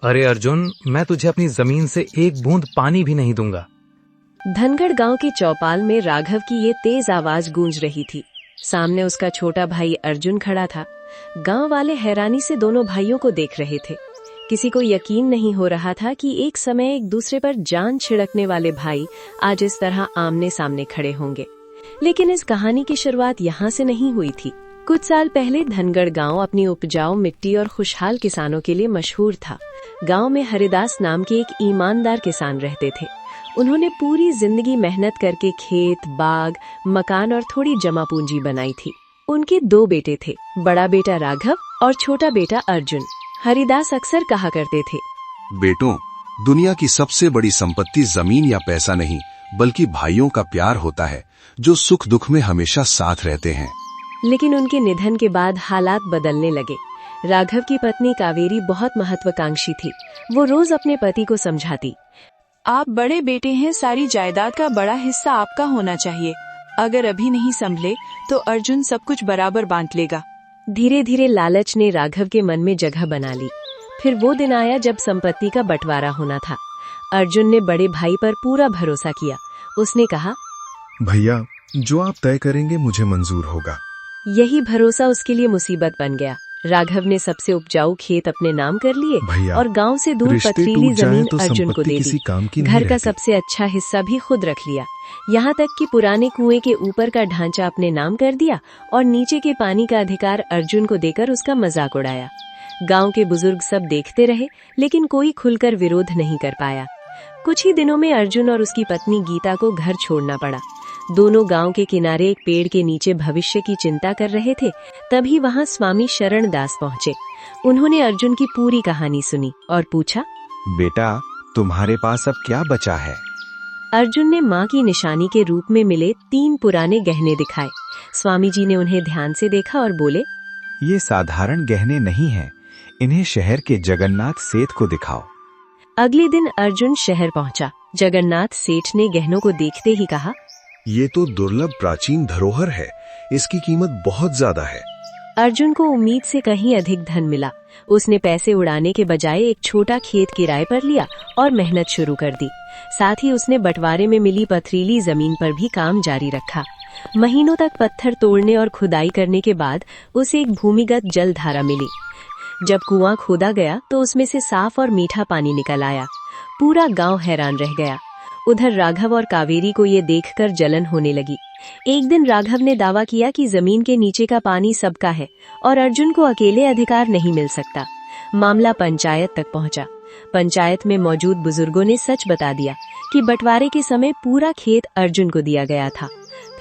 अरे अर्जुन, मैं तुझे अपनी जमीन से एक बूंद पानी भी नहीं दूंगा। धनगढ़ गांव की चौपाल में राघव की ये तेज आवाज गूंज रही थी। सामने उसका छोटा भाई अर्जुन खड़ा था। गांव वाले हैरानी से दोनों भाइयों को देख रहे थे। किसी को यकीन नहीं हो रहा था कि एक समय एक दूसरे पर जान छिड़कने वाले भाई आज इस तरह आमने सामने खड़े होंगे। लेकिन इस कहानी की शुरुआत यहाँ से नहीं हुई थी। कुछ साल पहले धनगढ़ गांव अपनी उपजाऊ मिट्टी और खुशहाल किसानों के लिए मशहूर था। गांव में हरिदास नाम के एक ईमानदार किसान रहते थे। उन्होंने पूरी जिंदगी मेहनत करके खेत, बाग, मकान और थोड़ी जमा पूंजी बनाई थी। उनके 2 बेटे थे, बड़ा बेटा राघव और छोटा बेटा अर्जुन। हरिदास अक्सर कहा करते थे, बेटों, दुनिया की सबसे बड़ी संपत्ति जमीन या पैसा नहीं, बल्कि भाइयों का प्यार होता है, जो सुख दुख में हमेशा साथ रहते हैं। लेकिन उनके निधन के बाद हालात बदलने लगे। राघव की पत्नी कावेरी बहुत महत्वाकांक्षी थी। वो रोज अपने पति को समझाती, आप बड़े बेटे हैं, सारी जायदाद का बड़ा हिस्सा आपका होना चाहिए। अगर अभी नहीं संभले तो अर्जुन सब कुछ बराबर बांट लेगा। धीरे धीरे लालच ने राघव के मन में जगह बना ली। फिर वो दिन आया जब संपत्ति का बंटवारा होना था। अर्जुन ने बड़े भाई पर पूरा भरोसा किया। उसने कहा, भैया, जो आप तय करेंगे मुझे मंजूर होगा। यही भरोसा उसके लिए मुसीबत बन गया। राघव ने सबसे उपजाऊ खेत अपने नाम कर लिए और गांव से दूर पथरीली जमीन अर्जुन को दे दी। घर का सबसे अच्छा हिस्सा भी खुद रख लिया। यहाँ तक कि पुराने कुएं के ऊपर का ढांचा अपने नाम कर दिया और नीचे के पानी का अधिकार अर्जुन को देकर उसका मजाक उड़ाया। गांव के बुजुर्ग सब देखते रहे, लेकिन कोई खुलकर विरोध नहीं कर पाया। कुछ ही दिनों में अर्जुन और उसकी पत्नी गीता को घर छोड़ना पड़ा। दोनों गांव के किनारे एक पेड़ के नीचे भविष्य की चिंता कर रहे थे। तभी वहां स्वामी शरण दास पहुँचे। उन्होंने अर्जुन की पूरी कहानी सुनी और पूछा, बेटा, तुम्हारे पास अब क्या बचा है? अर्जुन ने माँ की निशानी के रूप में मिले 3 पुराने गहने दिखाए। स्वामी जी ने उन्हें ध्यान से देखा और बोले, ये साधारण गहने नहीं हैं, इन्हें शहर के जगन्नाथ सेठ को दिखाओ। अगले दिन अर्जुन शहर पहुंचा। जगन्नाथ सेठ ने गहनों को देखते ही कहा, ये तो दुर्लभ प्राचीन धरोहर है, इसकी कीमत बहुत ज्यादा है। अर्जुन को उम्मीद से कहीं अधिक धन मिला। उसने पैसे उड़ाने के बजाय एक छोटा खेत किराए पर लिया और मेहनत शुरू कर दी। साथ ही उसने बंटवारे में मिली पथरीली जमीन पर भी काम जारी रखा। महीनों तक पत्थर तोड़ने और खुदाई करने के बाद उसे एक भूमिगत जल धारा मिली। जब कुआं खोदा गया तो उसमें से साफ और मीठा पानी निकल आया। पूरा गांव हैरान रह गया। उधर राघव और कावेरी को ये देखकर जलन होने लगी। एक दिन राघव ने दावा किया कि जमीन के नीचे का पानी सबका है और अर्जुन को अकेले अधिकार नहीं मिल सकता। मामला पंचायत तक पहुंचा। पंचायत में मौजूद बुजुर्गों ने सच बता दिया कि बंटवारे के समय पूरा खेत अर्जुन को दिया गया था।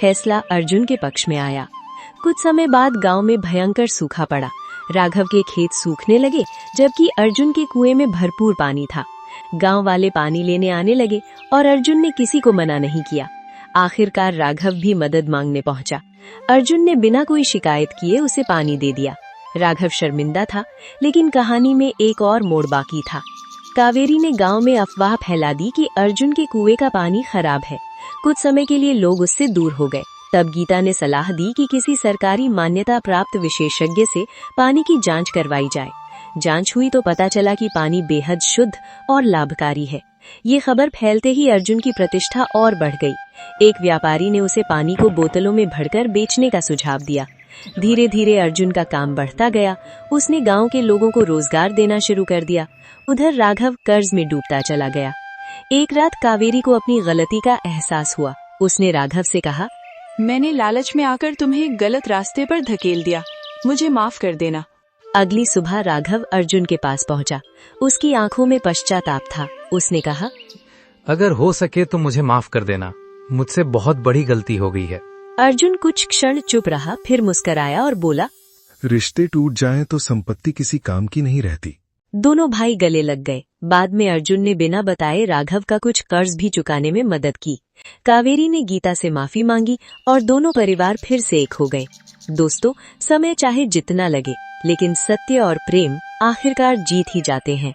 फैसला अर्जुन के पक्ष में आया। कुछ समय बाद गांव में भयंकर सूखा पड़ा। राघव के खेत सूखने लगे, जबकि अर्जुन के कुएं में भरपूर पानी था। गांव वाले पानी लेने आने लगे और अर्जुन ने किसी को मना नहीं किया। आखिरकार राघव भी मदद मांगने पहुंचा। अर्जुन ने बिना कोई शिकायत किए उसे पानी दे दिया। राघव शर्मिंदा था, लेकिन कहानी में एक और मोड़ बाकी था। कावेरी ने गांव में अफवाह फैला दी कि अर्जुन के कुएं का पानी खराब है। कुछ समय के लिए लोग उससे दूर हो गए। तब गीता ने सलाह दी कि किसी सरकारी मान्यता प्राप्त विशेषज्ञ से पानी की जांच करवाई जाए। जांच हुई तो पता चला कि पानी बेहद शुद्ध और लाभकारी है। ये खबर फैलते ही अर्जुन की प्रतिष्ठा और बढ़ गई। एक व्यापारी ने उसे पानी को बोतलों में भरकर बेचने का सुझाव दिया। धीरे धीरे अर्जुन का काम बढ़ता गया। उसने गांव के लोगों को रोजगार देना शुरू कर दिया। उधर राघव कर्ज में डूबता चला गया। एक रात कावेरी को अपनी गलती का एहसास हुआ। उसने राघव से कहा, मैंने लालच में आकर तुम्हें गलत रास्ते पर धकेल दिया, मुझे माफ कर देना। अगली सुबह राघव अर्जुन के पास पहुंचा। उसकी आंखों में पश्चाताप था। उसने कहा, अगर हो सके तो मुझे माफ कर देना, मुझसे बहुत बड़ी गलती हो गई है। अर्जुन कुछ क्षण चुप रहा, फिर मुस्कराया और बोला, रिश्ते टूट जाएं तो संपत्ति किसी काम की नहीं रहती। दोनों भाई गले लग गए। बाद में अर्जुन ने बिना बताए राघव का कुछ कर्ज भी चुकाने में मदद की। कावेरी ने गीता से माफी मांगी और दोनों परिवार फिर से एक हो गए। दोस्तों, समय चाहे जितना लगे, लेकिन सत्य और प्रेम आखिरकार जीत ही जाते हैं।